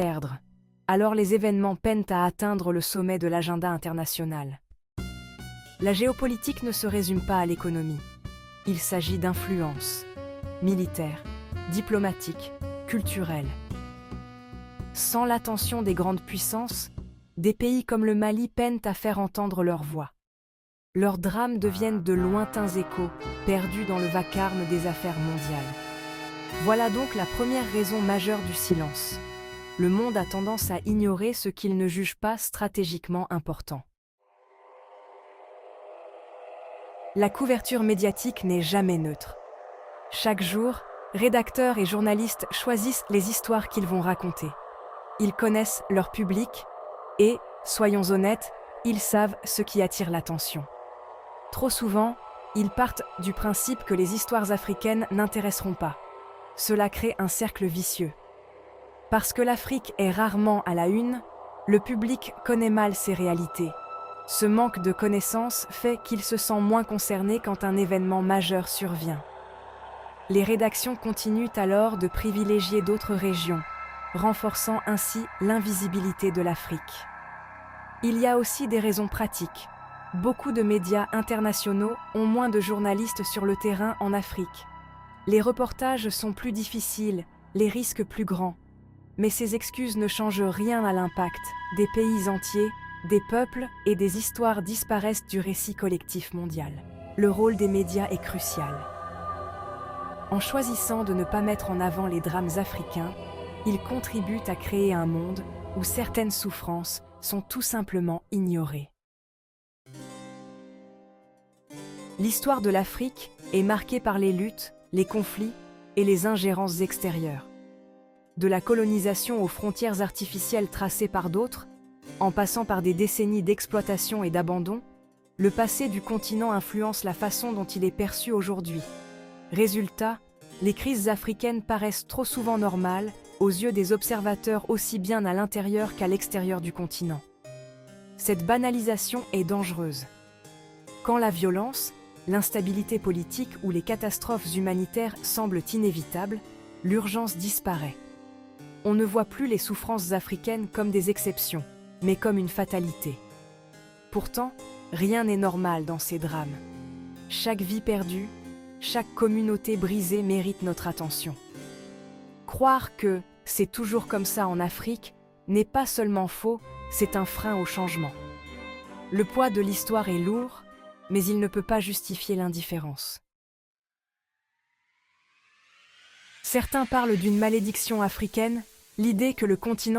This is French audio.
perdre. Alors les événements peinent à atteindre le sommet de l'agenda international. La géopolitique ne se résume pas à l'économie. Il s'agit d'influences militaires, diplomatiques, culturelles. Sans l'attention des grandes puissances, des pays comme le Mali peinent à faire entendre leur voix. Leurs drames deviennent de lointains échos, perdus dans le vacarme des affaires mondiales. Voilà donc la première raison majeure du silence. Le monde a tendance à ignorer ce qu'il ne juge pas stratégiquement important. La couverture médiatique n'est jamais neutre. Chaque jour, rédacteurs et journalistes choisissent les histoires qu'ils vont raconter. Ils connaissent leur public et, soyons honnêtes, ils savent ce qui attire l'attention. Trop souvent, ils partent du principe que les histoires africaines n'intéresseront pas. Cela crée un cercle vicieux. Parce que l'Afrique est rarement à la une, le public connaît mal ses réalités. Ce manque de connaissances fait qu'il se sent moins concerné quand un événement majeur survient. Les rédactions continuent alors de privilégier d'autres régions, renforçant ainsi l'invisibilité de l'Afrique. Il y a aussi des raisons pratiques. Beaucoup de médias internationaux ont moins de journalistes sur le terrain en Afrique. Les reportages sont plus difficiles, les risques plus grands. Mais ces excuses ne changent rien à l'impact. Des pays entiers, des peuples et des histoires disparaissent du récit collectif mondial. Le rôle des médias est crucial. En choisissant de ne pas mettre en avant les drames africains, ils contribuent à créer un monde où certaines souffrances sont tout simplement ignorées. L'histoire de l'Afrique est marquée par les luttes, les conflits et les ingérences extérieures. De la colonisation aux frontières artificielles tracées par d'autres, en passant par des décennies d'exploitation et d'abandon, le passé du continent influence la façon dont il est perçu aujourd'hui. Résultat, les crises africaines paraissent trop souvent normales aux yeux des observateurs aussi bien à l'intérieur qu'à l'extérieur du continent. Cette banalisation est dangereuse. Quand la violence, l'instabilité politique ou les catastrophes humanitaires semblent inévitables, l'urgence disparaît. On ne voit plus les souffrances africaines comme des exceptions, mais comme une fatalité. Pourtant, rien n'est normal dans ces drames. Chaque vie perdue, chaque communauté brisée mérite notre attention. Croire que c'est toujours comme ça en Afrique n'est pas seulement faux, c'est un frein au changement. Le poids de l'histoire est lourd, mais il ne peut pas justifier l'indifférence. Certains parlent d'une malédiction africaine, l'idée que le continent